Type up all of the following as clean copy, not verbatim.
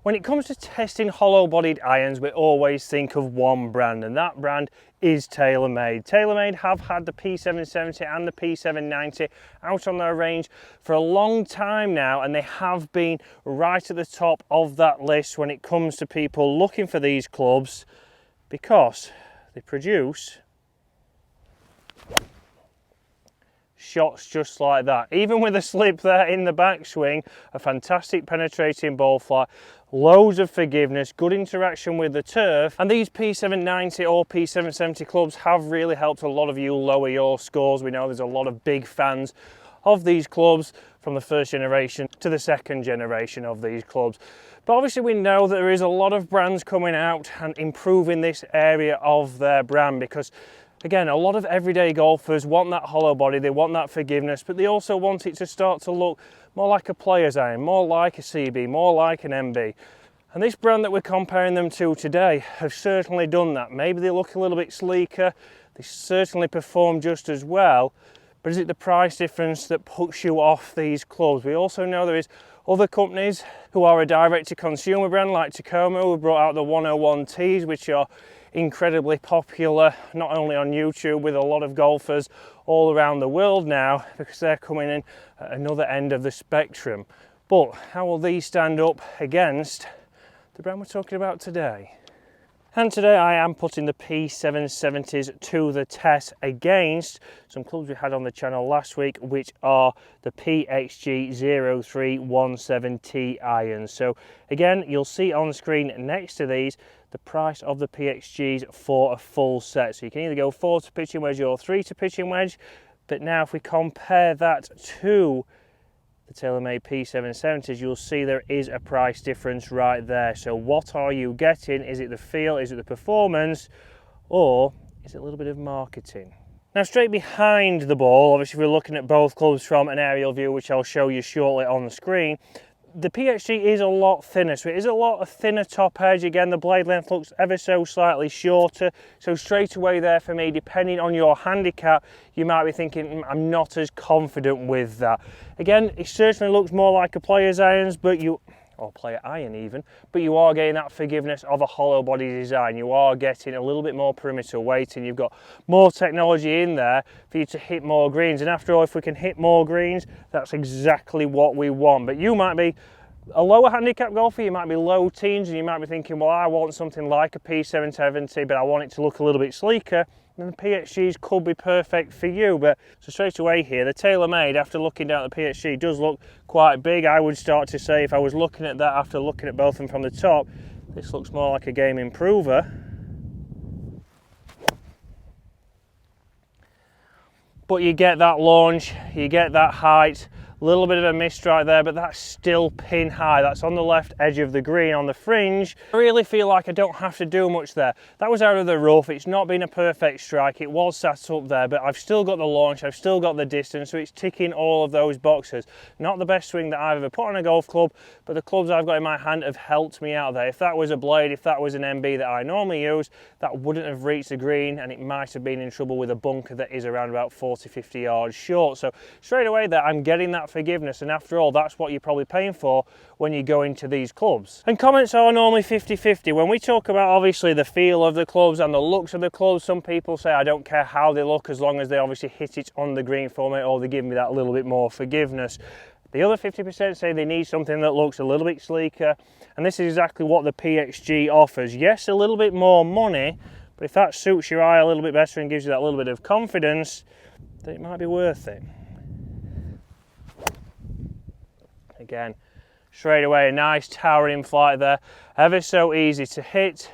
When it comes to testing hollow-bodied irons, we always think of one brand, and that brand is TaylorMade. TaylorMade have had the P770 and the P790 out on their range for a long time now, and they have been right at the top of that list when it comes to people looking for these clubs because they produce shots just like that. Even with a slip there in the backswing, a fantastic penetrating ball flight, loads of forgiveness, good interaction with the turf, and these P790 or P770 clubs have really helped a lot of you lower your scores. We know there's a lot of big fans of these clubs from the first generation to the second generation of these clubs. But obviously we know that there is a lot of brands coming out and improving this area of their brand because again, a lot of everyday golfers want that hollow body, they want that forgiveness, but they also want it to start to look more like a player's iron, more like a CB, more like an MB. And this brand that we're comparing them to today have certainly done that. Maybe they look a little bit sleeker, they certainly perform just as well, but is it the price difference that puts you off these clubs? We also know there is other companies who are a direct-to-consumer brand like Tacoma, who brought out the 101Ts, which are incredibly popular not only on YouTube with a lot of golfers all around the world now because they're coming in at another end of the spectrum. But how will these stand up against the brand we're talking about today? And today I am putting the P770s to the test against some clubs we had on the channel last week, which are the PXG 0317T irons. So again, you'll see on screen next to these the price of the PXGs for a full set. So you can either go 4 to pitching wedge or 3 to pitching wedge. But now if we compare that to the TaylorMade P770s, you'll see there is a price difference right there. So what are you getting? Is it the feel, is it the performance, or is it a little bit of marketing? Now straight behind the ball, obviously if we're looking at both clubs from an aerial view, which I'll show you shortly on the screen, the PXG is a lot thinner, so it is a lot of thinner top edge. Again, the blade length looks ever so slightly shorter, so straight away there for me, depending on your handicap, you might be thinking, I'm not as confident with that. Again, it certainly looks more like a player's irons, or player iron even, but you are getting that forgiveness of a hollow body design. You are getting a little bit more perimeter weight, and you've got more technology in there for you to hit more greens. And after all, if we can hit more greens, that's exactly what we want. But you might be a lower handicap golfer, you might be low teens, and you might be thinking, well, I want something like a P770, but I want it to look a little bit sleeker. And the PXGs could be perfect for you. But so straight away here, the TaylorMade, after looking down at the PXG, does look quite big. I would start to say, if I was looking at that after looking at both of them from the top, this looks more like a game improver. But you get that launch, you get that height, a little bit of a miss right there, but that's still pin high. That's on the left edge of the green on the fringe. I really feel like I don't have to do much there. That was out of the rough. It's not been a perfect strike. It was sat up there, but I've still got the launch. I've still got the distance, so it's ticking all of those boxes. Not the best swing that I've ever put on a golf club, but the clubs I've got in my hand have helped me out there. If that was a blade, if that was an MB that I normally use, that wouldn't have reached the green, and it might have been in trouble with a bunker that is around about 40-50 yards short. So straight away there, I'm getting that forgiveness, and after all, that's what you're probably paying for when you go into these clubs. And comments are normally 50-50. When we talk about obviously the feel of the clubs and the looks of the clubs, some people say I don't care how they look as long as they obviously hit it on the green for me, or they give me that little bit more forgiveness. The other 50% say they need something that looks a little bit sleeker, and this is exactly what the PXG offers. Yes, a little bit more money, but if that suits your eye a little bit better and gives you that little bit of confidence, then it might be worth it. Again, straight away a nice towering flight there, ever so easy to hit,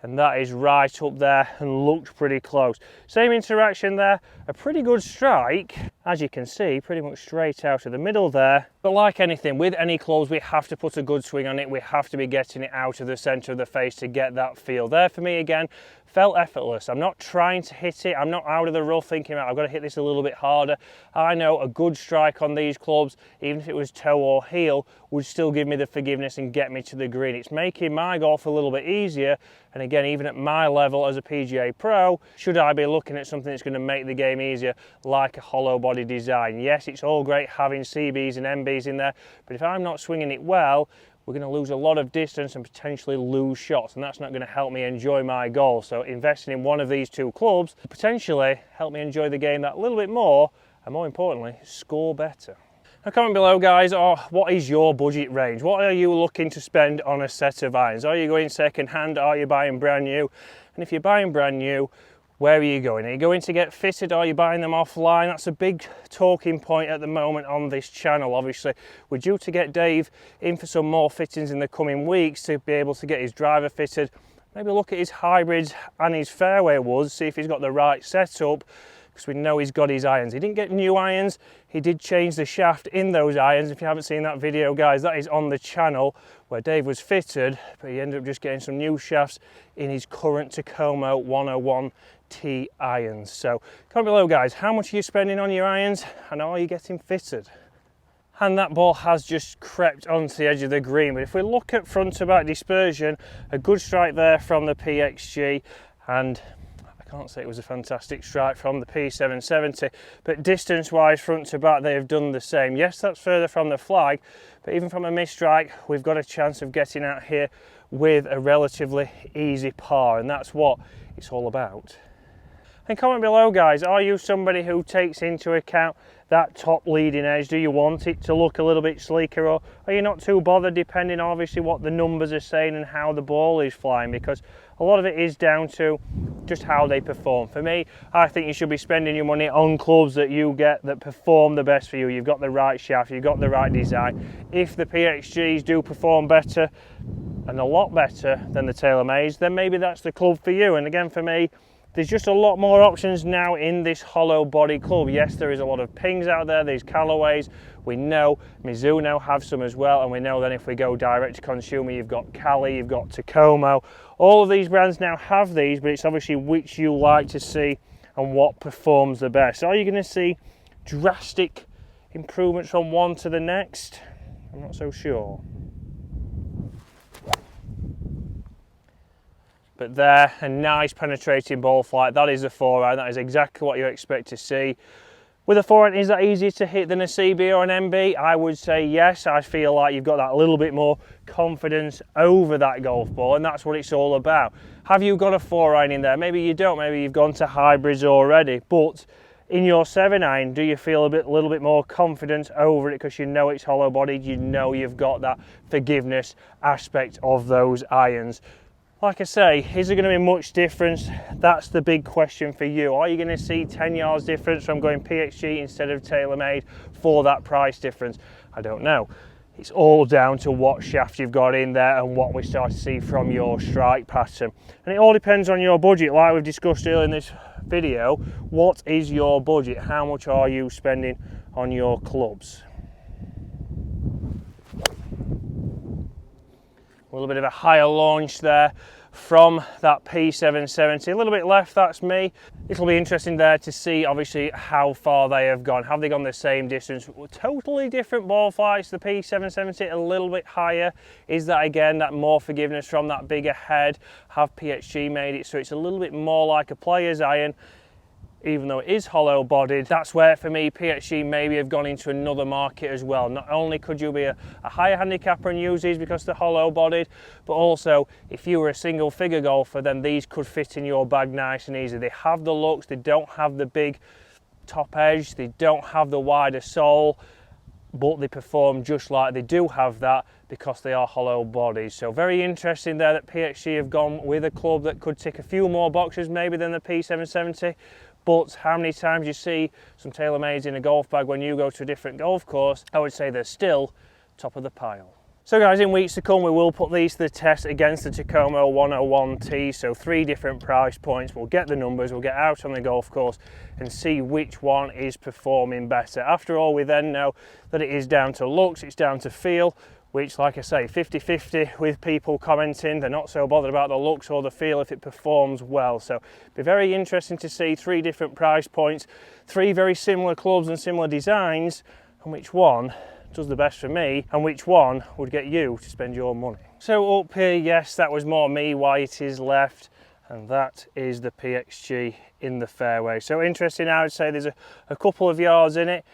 and that is right up there and looked pretty close. Same interaction there, a pretty good strike, as you can see, pretty much straight out of the middle there. But like anything, with any clubs, we have to put a good swing on it. We have to be getting it out of the centre of the face to get that feel. There for me again, felt effortless. I'm not trying to hit it. I'm not out of the rough thinking, I've got to hit this a little bit harder. I know a good strike on these clubs, even if it was toe or heel, would still give me the forgiveness and get me to the green. It's making my golf a little bit easier. And again, even at my level as a PGA Pro, should I be looking at something that's going to make the game easier, like a hollow body design? Yes, it's all great having CBs and MBs in there, but if I'm not swinging it well, we're going to lose a lot of distance and potentially lose shots, and that's not going to help me enjoy my goal. So investing in one of these two clubs will potentially help me enjoy the game that little bit more, and more importantly, score better. Now comment below guys, what is your budget range? What are you looking to spend on a set of irons? Are you going second hand? Are you buying brand new? And if you're buying brand new, where are you going? Are you going to get fitted? Are you buying them offline? That's a big talking point at the moment on this channel. Obviously, we're due to get Dave in for some more fittings in the coming weeks to be able to get his driver fitted. Maybe look at his hybrids and his fairway woods, see if he's got the right setup, because we know he's got his irons. He didn't get new irons, he did change the shaft in those irons. If you haven't seen that video guys, that is on the channel where Dave was fitted, but he ended up just getting some new shafts in his current Tacoma 101T irons. So comment below guys, how much are you spending on your irons and are you getting fitted? And that ball has just crept onto the edge of the green, but if we look at front to back dispersion, a good strike there from the PXG, and I can't say it was a fantastic strike from the P770, but distance wise front to back they have done the same. Yes, that's further from the flag, but even from a missed strike we've got a chance of getting out here with a relatively easy par, and that's what it's all about. And comment below guys, are you somebody who takes into account that top leading edge? Do you want it to look a little bit sleeker, or are you not too bothered depending on obviously what the numbers are saying and how the ball is flying? Because a lot of it is down to just how they perform. For me, I think you should be spending your money on clubs that you get that perform the best for you. You've got the right shaft, you've got the right design. If the PXGs do perform better, and a lot better than the TaylorMades, then maybe that's the club for you. And again, for me, there's just a lot more options now in this hollow body club. Yes, there is a lot of pings out there, there's Callaways. We know Mizuno have some as well, and we know that if we go direct to consumer, you've got Cali, you've got Tacoma. All of these brands now have these, but it's obviously which you like to see and what performs the best. Are you going to see drastic improvements from one to the next? I'm not so sure. But there, a nice penetrating ball flight. That is a 4-iron. That is exactly what you expect to see. With a 4-iron, is that easier to hit than a CB or an MB? I would say yes. I feel like you've got that little bit more confidence over that golf ball, and that's what it's all about. Have you got a 4-iron in there? Maybe you don't. Maybe you've gone to hybrids already. But in your 7-iron, do you feel a little bit more confident over it because you know it's hollow bodied? You know you've got that forgiveness aspect of those irons. Like I say, is there going to be much difference? That's the big question for you. Are you going to see 10 yards difference from going PXG instead of TaylorMade for that price difference? I don't know. It's all down to what shaft you've got in there and what we start to see from your strike pattern. And it all depends on your budget. Like we've discussed earlier in this video, what is your budget? How much are you spending on your clubs? A little bit of a higher launch there from that P770. A little bit left, that's me. It'll be interesting there to see obviously how far they have gone. Have they gone the same distance? Totally different ball flights. The P770 a little bit higher. Is that again that more forgiveness from that bigger head? Have PXG made it so it's a little bit more like a player's iron? Even though it is hollow bodied, that's where for me PXG maybe have gone into another market as well. Not only could you be a higher handicapper and use these because they're hollow bodied, but also if you were a single figure golfer, then these could fit in your bag nice and easy. They have the looks, they don't have the big top edge, they don't have the wider sole, but they perform just like they do have that because they are hollow bodies. So very interesting there that PXG have gone with a club that could tick a few more boxes maybe than the P770. But how many times you see some TaylorMades in a golf bag when you go to a different golf course, I would say they're still top of the pile. So guys, in weeks to come we will put these to the test against the Tacoma 101T, so 3 different price points. We'll get the numbers, we'll get out on the golf course and see which one is performing better. After all, we then know that it is down to looks, it's down to feel, which like I say, 50-50 with people commenting. They're not so bothered about the looks or the feel if it performs well. So it'll be very interesting to see 3 different price points, 3 very similar clubs and similar designs, and which one does the best for me and which one would get you to spend your money. So up here, yes, that was more me, white is left, and that is the PXG in the fairway. So interesting, I would say there's a couple of yards in it.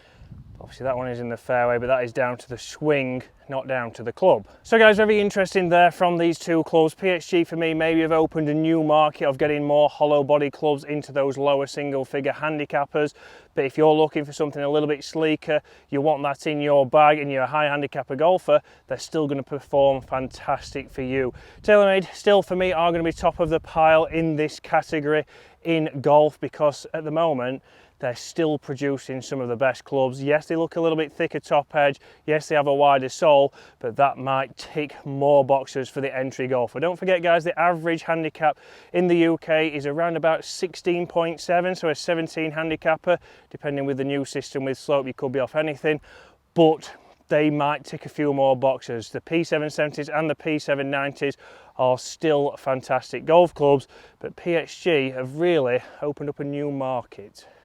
Obviously that one is in the fairway, but that is down to the swing, not down to the club. So guys, very interesting there from these two clubs. PXG for me maybe have opened a new market of getting more hollow body clubs into those lower single figure handicappers. But if you're looking for something a little bit sleeker, you want that in your bag and you're a high handicapper golfer, they're still going to perform fantastic for you. TaylorMade still for me are going to be top of the pile in this category in golf, because at the moment they're still producing some of the best clubs. Yes, they look a little bit thicker top edge. Yes, they have a wider sole, but that might tick more boxes for the entry golfer. Don't forget, guys, the average handicap in the UK is around about 16.7, so a 17 handicapper. Depending with the new system with slope, you could be off anything, but they might tick a few more boxes. The P770s and the P790s are still fantastic golf clubs, but PXG have really opened up a new market.